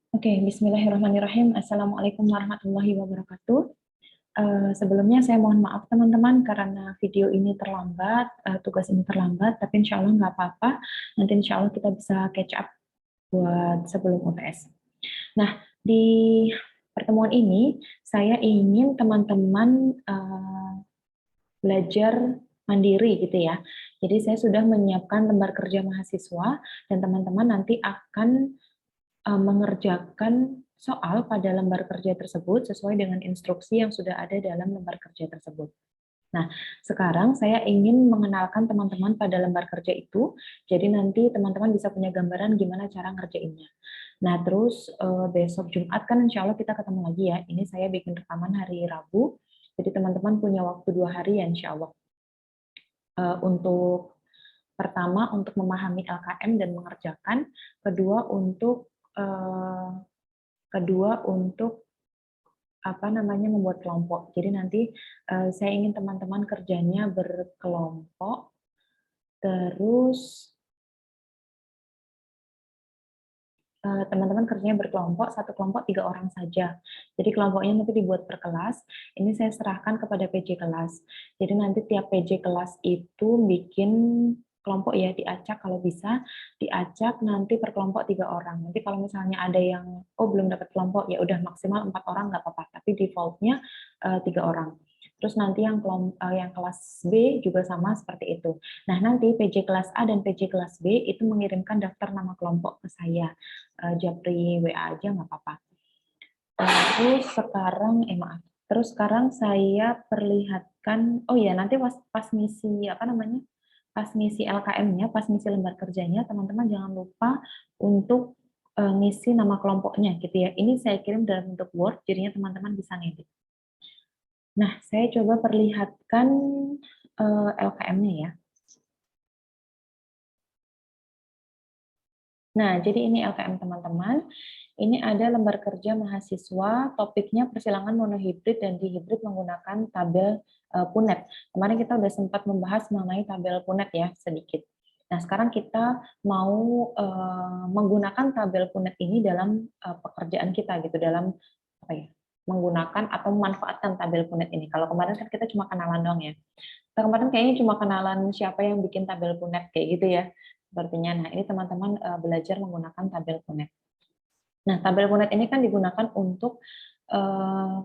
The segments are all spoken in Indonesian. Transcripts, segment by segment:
Oke, bismillahirrahmanirrahim. Assalamualaikum warahmatullahi wabarakatuh. Sebelumnya saya mohon maaf teman-teman karena video ini terlambat, tugas ini terlambat, tapi insya Allah nggak apa-apa. Nanti insya Allah kita bisa catch up buat sebelum UTS. Nah, di pertemuan ini saya ingin teman-teman belajar mandiri gitu ya. Jadi saya sudah menyiapkan lembar kerja mahasiswa dan teman-teman nanti akan mengerjakan soal pada lembar kerja tersebut sesuai dengan instruksi yang sudah ada dalam lembar kerja tersebut. Nah, sekarang saya ingin mengenalkan teman-teman pada lembar kerja itu, jadi nanti teman-teman bisa punya gambaran gimana cara ngerjainnya. Nah, terus besok Jumat kan insya Allah kita ketemu lagi ya. Ini saya bikin rekaman hari Rabu, jadi teman-teman punya waktu 2 hari ya insya Allah. Untuk pertama untuk memahami LKM dan mengerjakan, kedua untuk membuat kelompok. Jadi nanti saya ingin teman-teman kerjanya berkelompok, terus teman-teman kerjanya berkelompok, satu kelompok 3 orang saja. Jadi kelompoknya nanti dibuat per kelas. Ini saya serahkan kepada PJ kelas. Jadi nanti tiap PJ kelas itu bikin kelompok ya, diacak kalau bisa, diacak nanti per kelompok 3 orang. Nanti kalau misalnya ada yang belum dapat kelompok, ya udah maksimal 4 orang nggak apa-apa, tapi defaultnya 3 orang. Terus nanti yang kelas B juga sama seperti itu. Nah, nanti PJ kelas A dan PJ kelas B itu mengirimkan daftar nama kelompok ke saya. Japri WA aja nggak apa-apa. Terus sekarang saya perlihatkan, oh ya nanti pas ngisi pas ngisi LKM-nya, pas ngisi lembar kerjanya, teman-teman jangan lupa untuk ngisi nama kelompoknya gitu ya. Ini saya kirim dalam bentuk Word, jadinya teman-teman bisa ngedit. Nah, saya coba perlihatkan LKM-nya ya. Nah, jadi ini LKM teman-teman. Ini ada lembar kerja mahasiswa, topiknya persilangan monohibrid dan dihibrid menggunakan tabel Punet. Kemarin kita udah sempat membahas mengenai tabel Punet ya, sedikit. Nah, sekarang kita mau menggunakan tabel Punet ini dalam pekerjaan kita gitu, dalam menggunakan atau memanfaatkan tabel Punet ini. Kalau kemarin kan kita cuma kenalan dong ya. Kemarin kayaknya cuma kenalan siapa yang bikin tabel Punet kayak gitu ya. Sepertinya. Nah, ini teman-teman belajar menggunakan tabel Punet. Nah, tabel Punet ini kan digunakan untuk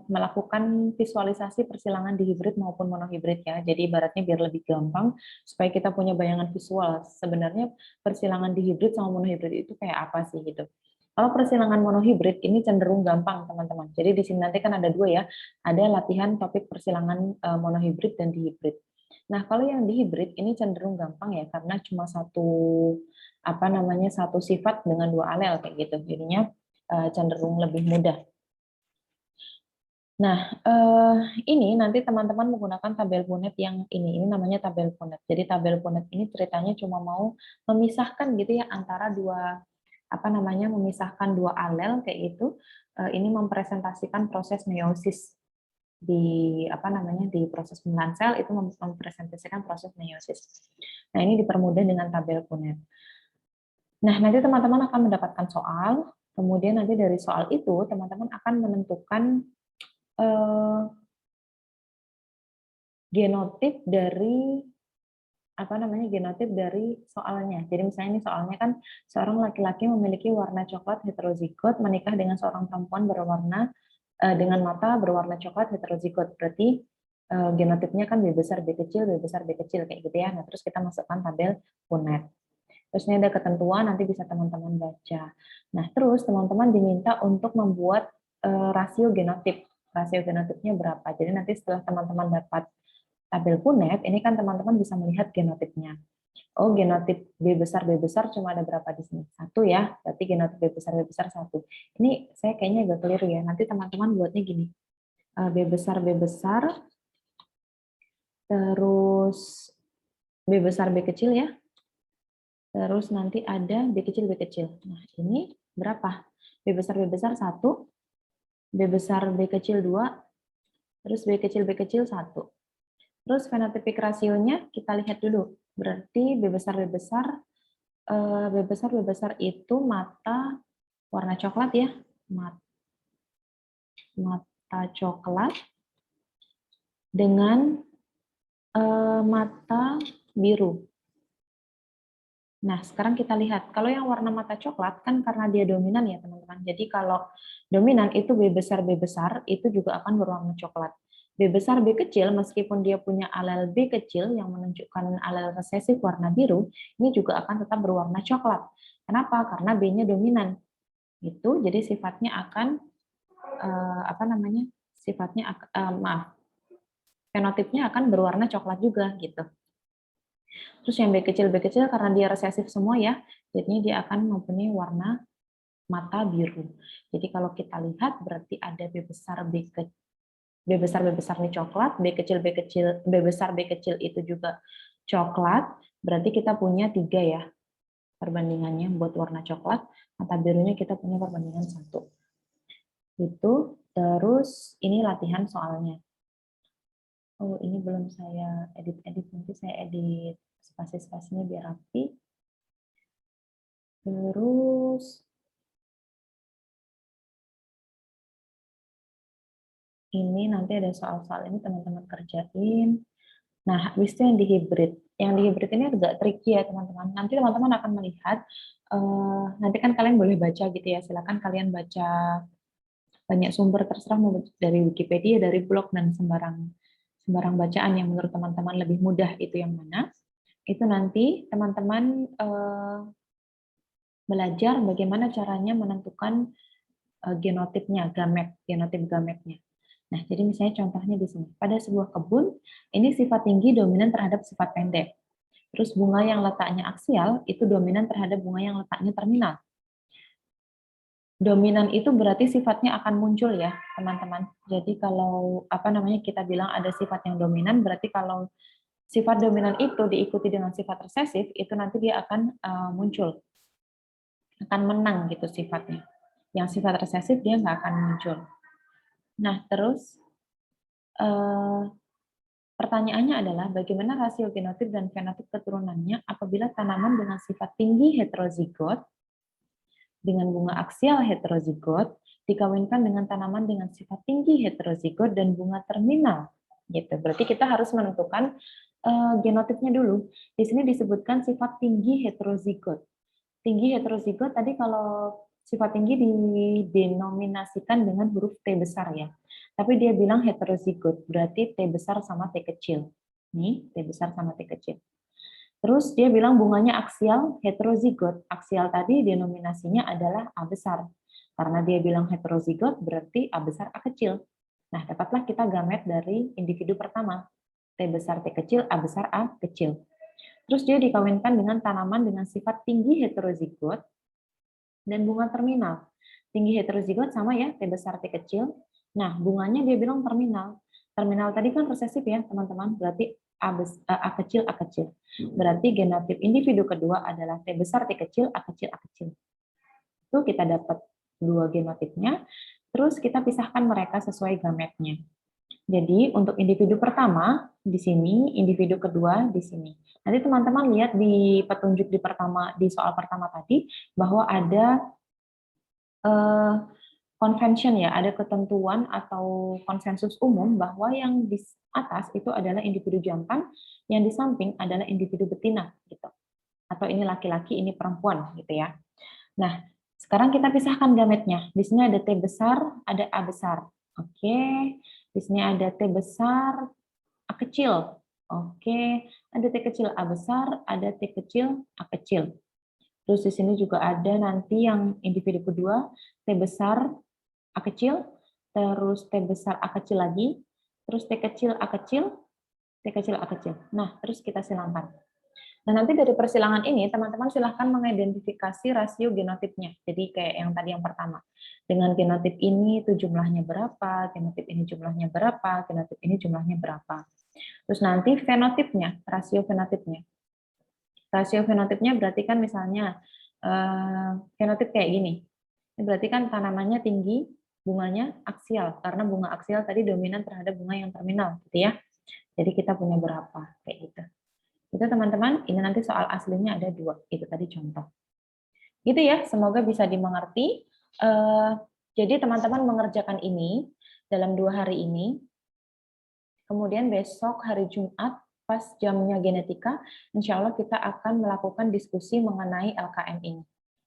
melakukan visualisasi persilangan dihibrid maupun monohibrid ya. Jadi ibaratnya biar lebih gampang supaya kita punya bayangan visual. Sebenarnya persilangan dihibrid sama monohibrid itu kayak apa sih gitu. Kalau persilangan monohibrid ini cenderung gampang teman-teman. Jadi di sini nanti kan ada 2 ya. Ada latihan topik persilangan monohibrid dan dihibrid. Nah, kalau yang dihibrid ini cenderung gampang ya karena cuma satu sifat dengan 2 alel kayak gitu. Jadinya cenderung lebih mudah. Nah, ini nanti teman-teman menggunakan tabel Punet yang ini namanya tabel Punet. Jadi tabel Punet ini ceritanya cuma mau memisahkan gitu ya antara memisahkan 2 alel kayak gitu. Ini mempresentasikan proses meiosis di proses pemilihan sel itu mempresentasikan proses meiosis. Nah, ini dipermudah dengan tabel Punet. Nah, nanti teman-teman akan mendapatkan soal, kemudian nanti dari soal itu teman-teman akan menentukan genotip dari soalnya. Jadi misalnya ini soalnya kan seorang laki-laki memiliki warna coklat heterozigot menikah dengan seorang perempuan dengan mata berwarna coklat heterozigot. Berarti genotipnya kan B besar B kecil kayak gitu ya. Nah, terus kita masukkan tabel Punet. Terus ini ada ketentuan, nanti bisa teman-teman baca. Nah, terus teman-teman diminta untuk membuat rasio genotip. Rasio genotipnya berapa? Jadi nanti setelah teman-teman dapat tabel Punet, ini kan teman-teman bisa melihat genotipnya. Oh, genotip B besar cuma ada berapa di sini? 1 ya, berarti genotip B besar 1. Ini saya kayaknya agak keliru ya, nanti teman-teman buatnya gini. B besar, terus B kecil ya, terus nanti ada B kecil. Nah, ini berapa? B besar 1, B kecil 2, terus B kecil 1. Terus fenotipik rasionya kita lihat dulu. Berarti B besar itu mata warna coklat ya. mata coklat dengan mata biru. Nah, sekarang kita lihat. Kalau yang warna mata coklat, kan karena dia dominan ya, teman-teman. Jadi kalau dominan itu B besar, itu juga akan berwarna coklat. B besar, B kecil, meskipun dia punya alel B kecil yang menunjukkan alel resesif warna biru, ini juga akan tetap berwarna coklat. Kenapa? Karena B-nya dominan. Itu, jadi sifatnya akan, fenotipnya akan berwarna coklat juga, gitu. Terus yang B kecil karena dia resesif semua ya, jadinya dia akan mempunyai warna mata biru. Jadi kalau kita lihat berarti ada B besar ini coklat, B besar B kecil itu juga coklat. Berarti kita punya 3 ya perbandingannya buat warna coklat. Mata birunya kita punya perbandingan 1. Itu terus ini latihan soalnya. Oh, ini belum saya edit, nanti saya edit spasi-spasinya biar rapi. Terus ini nanti ada soal-soal ini teman-teman kerjain. Nah, habis itu yang di hybrid. Yang di hybrid ini agak tricky ya teman-teman. Nanti teman-teman akan melihat, nanti kan kalian boleh baca gitu ya, silakan kalian baca banyak sumber, terserah mau dari Wikipedia, dari blog, dan sembarang bacaan yang menurut teman-teman lebih mudah itu yang mana. Itu nanti teman-teman belajar bagaimana caranya menentukan genotipnya, genotip gametnya. Nah, jadi misalnya contohnya di sini. Pada sebuah kebun, ini sifat tinggi dominan terhadap sifat pendek. Terus bunga yang letaknya aksial itu dominan terhadap bunga yang letaknya terminal. Dominan itu berarti sifatnya akan muncul ya, teman-teman. Jadi kalau kita bilang ada sifat yang dominan, berarti kalau sifat dominan itu diikuti dengan sifat resesif, itu nanti dia akan muncul. Akan menang gitu sifatnya. Yang sifat resesif dia nggak akan muncul. Nah, terus pertanyaannya adalah bagaimana rasio genotip dan fenotip keturunannya apabila tanaman dengan sifat tinggi heterozigot dengan bunga aksial heterozigot dikawinkan dengan tanaman dengan sifat tinggi heterozigot dan bunga terminal. Gitu. Berarti kita harus menentukan genotipnya dulu. Di sini disebutkan sifat tinggi heterozigot. Tinggi heterozigot tadi kalau sifat tinggi didenominasikan dengan huruf T besar ya. Tapi dia bilang heterozigot, berarti T besar sama T kecil. Nih, T besar sama T kecil. Terus dia bilang bunganya aksial, heterozigot. Aksial tadi denominasinya adalah A besar. Karena dia bilang heterozigot, berarti A besar A kecil. Nah, dapatlah kita gamet dari individu pertama. T besar T kecil, A besar A kecil. Terus dia dikawinkan dengan tanaman dengan sifat tinggi heterozigot dan bunga terminal. Tinggi heterozigot sama ya, T besar T kecil. Nah, bunganya dia bilang terminal. Terminal tadi kan resesif ya, teman-teman. Berarti A kecil, A kecil. Berarti genotip individu kedua adalah T besar T kecil, A kecil, A kecil. Itu kita dapat 2 genotipnya. Terus kita pisahkan mereka sesuai gametnya. Jadi untuk individu pertama di sini, individu kedua di sini. Nanti teman-teman lihat di petunjuk di soal pertama tadi bahwa ada convention ya, ada ketentuan atau konsensus umum bahwa yang di atas itu adalah individu jantan, yang di samping adalah individu betina gitu. Atau ini laki-laki, ini perempuan gitu ya. Nah, sekarang kita pisahkan gametnya. Di sini ada T besar, ada A besar. Oke. Di sini ada T besar, A kecil. Oke. Ada T kecil A besar, ada T kecil A kecil. Terus di sini juga ada nanti yang individu kedua, T besar A kecil, terus T besar A kecil lagi, terus T kecil A kecil, T kecil A kecil. Nah, terus kita silangkan. Nah, nanti dari persilangan ini, teman-teman silahkan mengidentifikasi rasio genotipnya. Jadi kayak yang tadi yang pertama. Dengan genotip ini itu jumlahnya berapa, genotip ini jumlahnya berapa, genotip ini jumlahnya berapa. Terus nanti fenotipnya, rasio fenotipnya. Rasio fenotipnya berarti kan misalnya fenotip kayak gini. Ini berarti kan tanamannya tinggi, bunganya aksial. Karena bunga aksial tadi dominan terhadap bunga yang terminal. Gitu ya. Jadi kita punya berapa, kayak gitu. Itu teman-teman, ini nanti soal aslinya ada 2. Itu tadi contoh. Gitu ya, semoga bisa dimengerti. Jadi teman-teman mengerjakan ini dalam 2 hari ini, kemudian besok hari Jumat pas jamnya genetika, insya Allah kita akan melakukan diskusi mengenai LKM ini.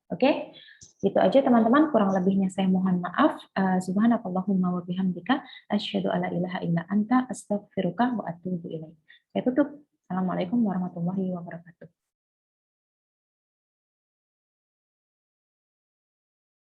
Oke, gitu aja teman-teman. Kurang lebihnya saya mohon maaf. Subhanakallahumma wa bihamdika asyhadu alla ilaha illa anta astaghfiruka wa atubu ilaik. Saya tutup. Assalamualaikum warahmatullahi wabarakatuh.